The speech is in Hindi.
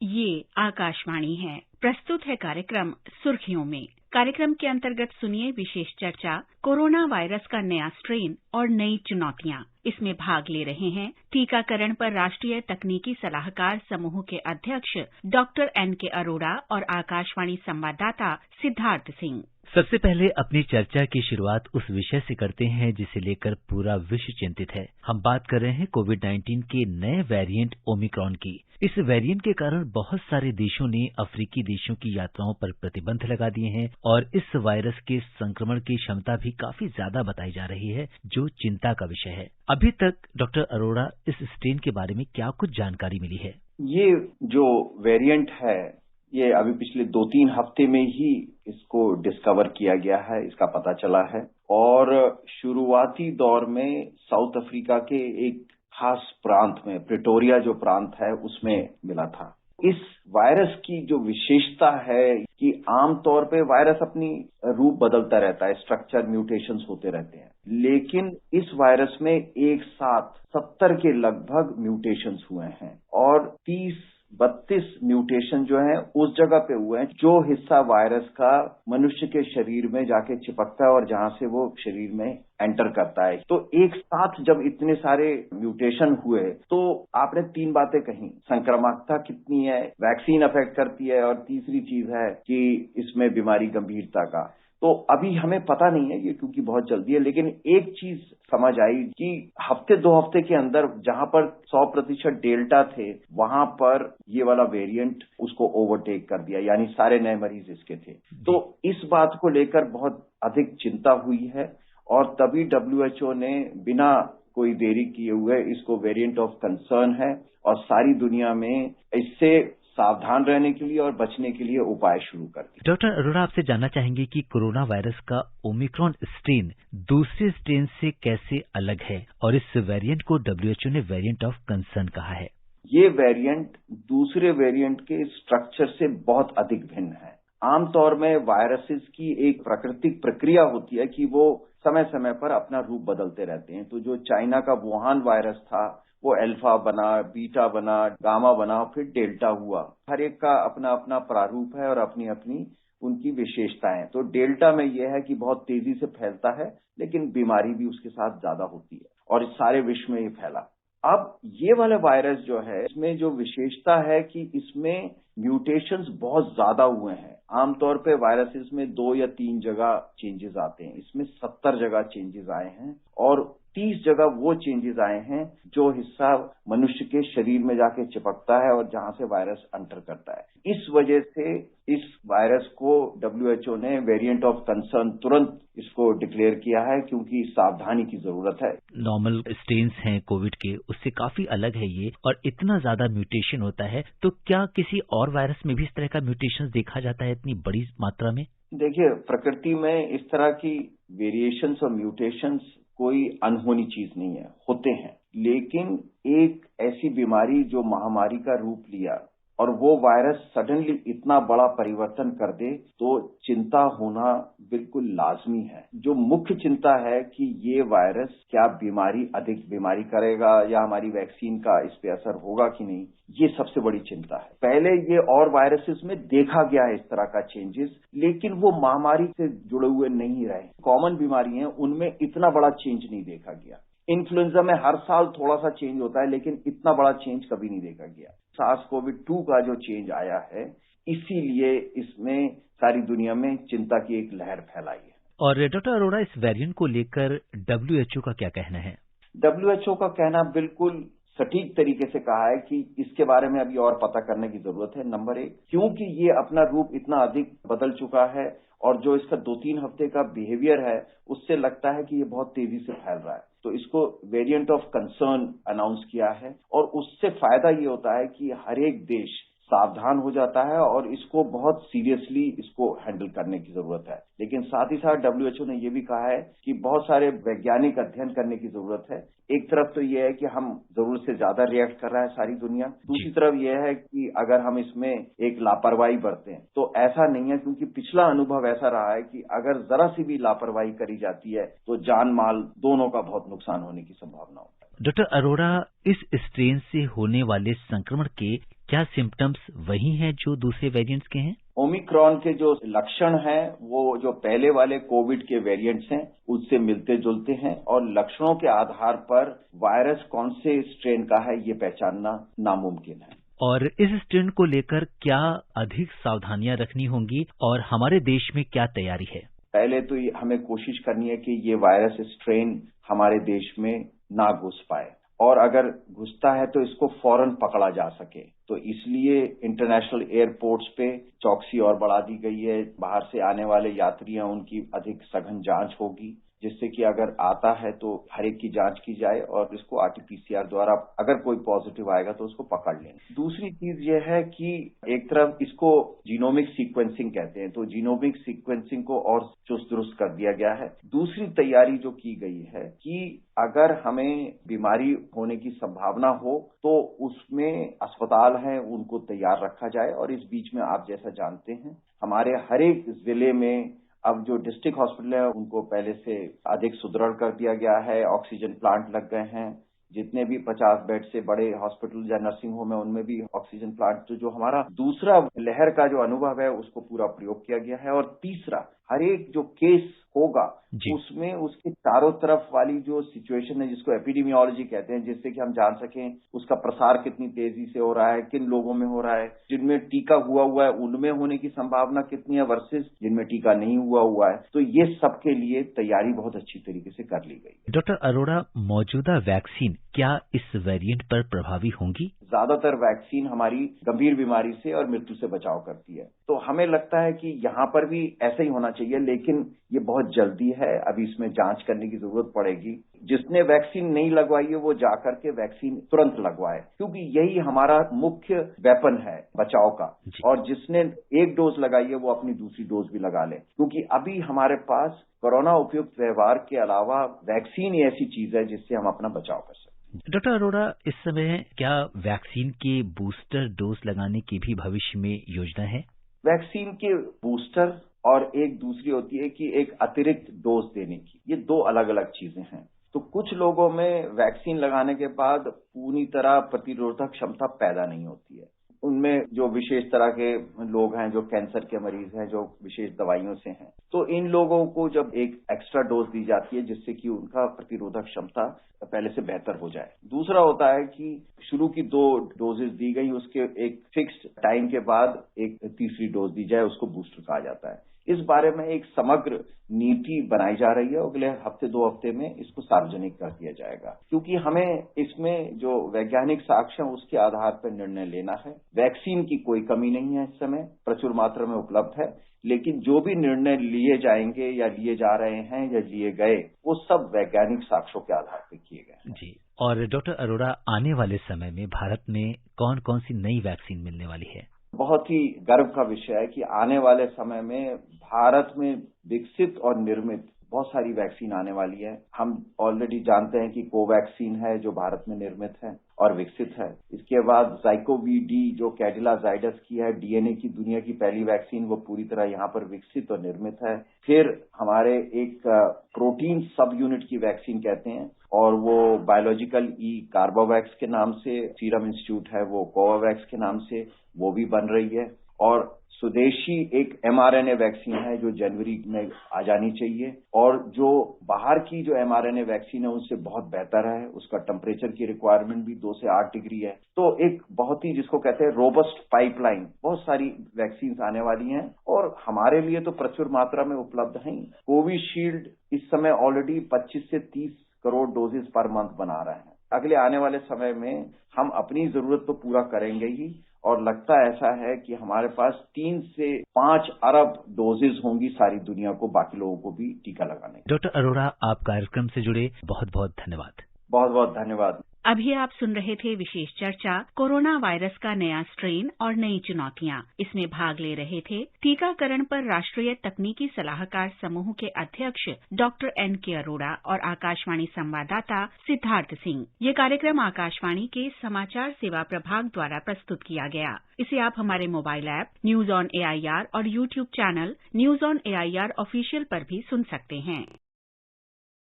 ये आकाशवाणी है। प्रस्तुत है कार्यक्रम सुर्खियों में। कार्यक्रम के अंतर्गत सुनिए विशेष चर्चा कोरोना वायरस का नया स्ट्रेन और नई चुनौतियां। इसमें भाग ले रहे हैं टीकाकरण पर राष्ट्रीय तकनीकी सलाहकार समूह के अध्यक्ष डॉक्टर N.K. अरोड़ा और आकाशवाणी संवाददाता सिद्धार्थ सिंह। सबसे पहले अपनी चर्चा की शुरुआत उस विषय से करते हैं जिसे लेकर पूरा विश्व चिंतित है। हम बात कर रहे हैं कोविड-19 के नए वेरिएंट ओमिक्रॉन की। इस वेरिएंट के कारण बहुत सारे देशों ने अफ्रीकी देशों की यात्राओं पर प्रतिबंध लगा दिए हैं और इस वायरस के संक्रमण की क्षमता भी काफी ज्यादा बताई जा रही है, जो चिंता का विषय है। अभी तक डॉक्टर अरोड़ा, इस स्ट्रेन के बारे में क्या कुछ जानकारी मिली है? ये जो वेरिएंट है, ये अभी पिछले 2-3 हफ्ते में ही इसको डिस्कवर किया गया है, इसका पता चला है। और शुरुआती दौर में साउथ अफ्रीका के एक खास प्रांत में, प्रिटोरिया जो प्रांत है, उसमें मिला था। इस वायरस की जो विशेषता है कि आमतौर पे वायरस अपनी रूप बदलता रहता है, स्ट्रक्चर म्यूटेशंस होते रहते हैं, लेकिन इस वायरस में एक साथ 70 के लगभग म्यूटेशंस हुए हैं और 30-32 म्यूटेशन जो है उस जगह पे हुए हैं जो हिस्सा वायरस का मनुष्य के शरीर में जाके चिपकता है और जहां से वो शरीर में एंटर करता है। तो एक साथ जब इतने सारे म्यूटेशन हुए तो आपने 3 बातें कही, संक्रामकता कितनी है, वैक्सीन अफेक्ट करती है, और तीसरी चीज है कि इसमें बीमारी गंभीरता का। तो अभी हमें पता नहीं है ये, क्योंकि बहुत जल्दी है, लेकिन एक चीज समझ आई कि हफ्ते 2 हफ्ते के अंदर जहां पर 100% डेल्टा थे, वहां पर ये वाला वेरिएंट उसको ओवरटेक कर दिया, यानी सारे नए मरीज इसके थे। तो इस बात को लेकर बहुत अधिक चिंता हुई है और तभी WHO ने बिना कोई देरी किए हुए इसको वेरिएंट ऑफ कंसर्न है और सारी दुनिया में इससे सावधान रहने के लिए और बचने के लिए उपाय शुरू कर दिए। डॉक्टर अरोड़ा, आपसे जानना चाहेंगे कि कोरोना वायरस का ओमिक्रॉन स्ट्रेन दूसरे स्ट्रेन से कैसे अलग है और इस वेरिएंट को WHO ने वेरिएंट ऑफ कंसर्न कहा है। ये वेरिएंट दूसरे वेरिएंट के स्ट्रक्चर से बहुत अधिक भिन्न है। आमतौर में वायरसेस की एक प्राकृतिक प्रक्रिया होती है कि वो समय समय पर अपना रूप बदलते रहते हैं। तो जो चाइना का वुहान वायरस था, वो अल्फा बना, बीटा बना, गामा बना, फिर डेल्टा हुआ। हर एक का अपना अपना प्रारूप है और अपनी अपनी उनकी विशेषताएं। तो डेल्टा में यह है कि बहुत तेजी से फैलता है, लेकिन बीमारी भी उसके साथ ज्यादा होती है और इस सारे विश्व में ये फैला। अब ये वाला वायरस जो है, इसमें जो विशेषता है कि इसमें म्यूटेशंस बहुत ज्यादा हुए हैं। आमतौर पे वायरसेस में 2 या 3 जगह चेंजेस आते हैं, इसमें 70 जगह चेंजेस आए हैं और 30 जगह वो चेंजेस आए हैं जो हिस्सा मनुष्य के शरीर में जाके चिपकता है और जहां से वायरस एंटर करता है। इस वजह से इस वायरस को WHO ने वेरिएंट ऑफ कंसर्न तुरंत इसको डिक्लेयर किया है, क्योंकि सावधानी की जरूरत है। नॉर्मल स्ट्रेन्स हैं कोविड के, उससे काफी अलग है ये, और इतना ज्यादा म्यूटेशन होता है, तो क्या किसी और वायरस में भी इस तरह का म्यूटेशन देखा जाता है इतनी बड़ी मात्रा में? देखिए, प्रकृति में इस तरह की वेरिएशंस और म्यूटेशंस कोई अनहोनी चीज नहीं है, होते हैं। लेकिन एक ऐसी बीमारी जो महामारी का रूप लिया और वो वायरस सडनली इतना बड़ा परिवर्तन कर दे, तो चिंता होना बिल्कुल लाजमी है। जो मुख्य चिंता है कि ये वायरस क्या अधिक बीमारी करेगा या हमारी वैक्सीन का इस पे असर होगा कि नहीं, ये सबसे बड़ी चिंता है। पहले ये और वायरसेस में देखा गया है इस तरह का चेंजेस, लेकिन वो महामारी से जुड़े हुए नहीं रहे। कॉमन बीमारी हैं, उनमें इतना बड़ा चेंज नहीं देखा गया। इन्फ्लुएंजा में हर साल थोड़ा सा चेंज होता है, लेकिन इतना बड़ा चेंज कभी नहीं देखा गया। SARS-CoV-2 का जो चेंज आया है, इसीलिए इसमें सारी दुनिया में चिंता की एक लहर फैलाई है। और डॉक्टर अरोड़ा, इस वेरिएंट को लेकर WHO का क्या कहना है? WHO का कहना बिल्कुल सटीक तरीके से कहा है कि इसके बारे में अभी और पता करने की जरूरत है। नंबर 1, क्योंकि ये अपना रूप इतना अधिक बदल चुका है और जो इसका 2-3 हफ्ते का बिहेवियर है, उससे लगता है कि ये बहुत तेजी से फैल रहा है। तो इसको वेरिएंट ऑफ कंसर्न अनाउंस किया है और उससे फायदा ये होता है कि हर एक देश सावधान हो जाता है और इसको बहुत सीरियसली इसको हैंडल करने की जरूरत है। लेकिन साथ ही साथ WHO ने ये भी कहा है कि बहुत सारे वैज्ञानिक अध्ययन करने की जरूरत है। एक तरफ तो ये है कि हम जरूरत से ज्यादा रिएक्ट कर रहा है सारी दुनिया, दूसरी तरफ ये है कि अगर हम इसमें एक लापरवाही बरतें तो ऐसा नहीं है, क्योंकि पिछला अनुभव ऐसा रहा है कि अगर जरा सी भी लापरवाही करी जाती है तो जान माल दोनों का बहुत नुकसान होने की संभावना होती है। डॉक्टर अरोड़ा, इस स्ट्रेन से होने वाले संक्रमण के क्या सिम्टम्स वही हैं जो दूसरे वेरिएंट्स के हैं? ओमिक्रॉन के जो लक्षण हैं वो जो पहले वाले कोविड के वेरिएंट्स हैं उससे मिलते जुलते हैं और लक्षणों के आधार पर वायरस कौन से स्ट्रेन का है ये पहचानना नामुमकिन है। और इस स्ट्रेन को लेकर क्या अधिक सावधानियां रखनी होंगी और हमारे देश में क्या तैयारी है? पहले तो हमें कोशिश करनी है कि ये वायरस स्ट्रेन हमारे देश में ना घुस पाए और अगर घुसता है तो इसको फौरन पकड़ा जा सके। तो इसलिए इंटरनेशनल एयरपोर्ट्स पे चौकसी और बढ़ा दी गई है। बाहर से आने वाले यात्री हैं उनकी अधिक सघन जांच होगी, जिससे कि अगर आता है तो हर एक की जांच की जाए और इसको आरटीपीसीआर द्वारा अगर कोई पॉजिटिव आएगा तो उसको पकड़ लें। दूसरी चीज यह है कि एक तरफ इसको जीनोमिक सीक्वेंसिंग कहते हैं, तो जीनोमिक सीक्वेंसिंग को और चुस्त दुरुस्त कर दिया गया है। दूसरी तैयारी जो की गई है कि अगर हमें बीमारी होने की संभावना हो तो उसमें अस्पताल हैं उनको तैयार रखा जाए। और इस बीच में आप जैसा जानते हैं हमारे हर एक जिले में अब जो डिस्ट्रिक्ट हॉस्पिटल है उनको पहले से अधिक सुदृढ़ कर दिया गया है। ऑक्सीजन प्लांट लग गए हैं। जितने भी 50 बेड से बड़े हॉस्पिटल या नर्सिंग होम है उनमें भी ऑक्सीजन प्लांट, तो जो हमारा दूसरा लहर का जो अनुभव है उसको पूरा प्रयोग किया गया है। और तीसरा, हर एक जो केस होगा उसमें उसके चारों तरफ वाली जो सिचुएशन है जिसको एपिडेमियोलॉजी कहते हैं, जिससे कि हम जान सकें उसका प्रसार कितनी तेजी से हो रहा है, किन लोगों में हो रहा है, जिनमें टीका हुआ है उनमें होने की संभावना कितनी है वर्सेस जिनमें टीका नहीं हुआ है। तो ये सबके लिए तैयारी बहुत अच्छी तरीके से कर ली गई है। डॉक्टर अरोड़ा, मौजूदा वैक्सीन क्या इस वेरिएंट पर प्रभावी होंगी? ज्यादातर वैक्सीन हमारी गंभीर बीमारी से और मृत्यु से बचाव करती है, तो हमें लगता है कि यहाँ पर भी ऐसा ही होना चाहिए, लेकिन ये बहुत जल्दी है, अभी इसमें जांच करने की जरूरत पड़ेगी। जिसने वैक्सीन नहीं लगवाई है वो जाकर के वैक्सीन तुरंत लगवाए, क्योंकि यही हमारा मुख्य वेपन है बचाव का। और जिसने एक डोज लगाई है वो अपनी दूसरी डोज भी लगा ले, क्योंकि अभी हमारे पास कोरोना उपयुक्त व्यवहार के अलावा वैक्सीन ही ऐसी चीज है जिससे हम अपना बचाव कर सकते हैं। डॉक्टर अरोड़ा, इस समय क्या वैक्सीन के बूस्टर डोज लगाने की भी भविष्य में योजना है? वैक्सीन के बूस्टर और एक दूसरी होती है कि एक अतिरिक्त डोज देने की, ये दो अलग अलग चीजें हैं। तो कुछ लोगों में वैक्सीन लगाने के बाद पूरी तरह प्रतिरोधक क्षमता पैदा नहीं होती है। उनमें जो विशेष तरह के लोग हैं, जो कैंसर के मरीज हैं, जो विशेष दवाइयों से हैं, तो इन लोगों को जब एक एक्स्ट्रा डोज दी जाती है जिससे कि उनका प्रतिरोधक क्षमता पहले से बेहतर हो जाए। दूसरा होता है कि शुरू की 2 डोजेज दी गई, उसके एक फिक्स्ड टाइम के बाद एक तीसरी डोज दी जाए, उसको बूस्टर कहा जाता है। इस बारे में एक समग्र नीति बनाई जा रही है। अगले हफ्ते 2 हफ्ते में इसको सार्वजनिक कर दिया जाएगा, क्योंकि हमें इसमें जो वैज्ञानिक साक्ष्य है उसके आधार पर निर्णय लेना है। वैक्सीन की कोई कमी नहीं है, इस समय प्रचुर मात्रा में उपलब्ध है, लेकिन जो भी निर्णय लिए जाएंगे या लिए जा रहे हैं या लिए गए वो सब वैज्ञानिक साक्ष्यों के आधार पर किए गए हैं। जी। और डॉक्टर अरोड़ा, आने वाले समय में भारत में कौन कौन सी नई वैक्सीन मिलने वाली है? बहुत ही गर्व का विषय है कि आने वाले समय में भारत में विकसित और निर्मित बहुत सारी वैक्सीन आने वाली है। हम ऑलरेडी जानते हैं कि कोवैक्सीन है जो भारत में निर्मित है और विकसित है। इसके बाद ज़ाइकोवी-डी जो कैडिला जाइडस की है, डीएनए की दुनिया की पहली वैक्सीन, वो पूरी तरह यहाँ पर विकसित और निर्मित है। फिर हमारे एक प्रोटीन सब यूनिट की वैक्सीन कहते हैं और वो बायोलॉजिकल ई कार्बोवैक्स के नाम से, सीरम इंस्टीट्यूट है वो कोवावैक्स के नाम से वो भी बन रही है। और स्वदेशी एक mRNA वैक्सीन है जो जनवरी में आ जानी चाहिए, और जो बाहर की जो mRNA वैक्सीन है उससे बहुत बेहतर है। उसका टेम्परेचर की रिक्वायरमेंट भी 2 से 8 डिग्री है। तो एक बहुत ही जिसको कहते हैं रोबस्ट पाइपलाइन, बहुत सारी वैक्सीन आने वाली हैं और हमारे लिए तो प्रचुर मात्रा में उपलब्ध हैं। कोविशील्ड इस समय ऑलरेडी 25 से 30 करोड़ डोजेज पर मंथ बना रहे हैं। अगले आने वाले समय में हम अपनी जरूरत तो पूरा करेंगे ही, और लगता ऐसा है कि हमारे पास 3 से 5 अरब डोजेज होंगी सारी दुनिया को, बाकी लोगों को भी टीका लगाने। डॉक्टर अरोड़ा, आप कार्यक्रम से जुड़े बहुत बहुत धन्यवाद। बहुत बहुत धन्यवाद। अभी आप सुन रहे थे विशेष चर्चा कोरोना वायरस का नया स्ट्रेन और नई चुनौतियां। इसमें भाग ले रहे थे टीकाकरण पर राष्ट्रीय तकनीकी सलाहकार समूह के अध्यक्ष डॉक्टर N.K. अरोड़ा और आकाशवाणी संवाददाता सिद्धार्थ सिंह। ये कार्यक्रम आकाशवाणी के समाचार सेवा प्रभाग द्वारा प्रस्तुत किया गया। इसे आप हमारे mobile app news on AIR और YouTube channel news on AIR official पर भी सुन सकते हैं।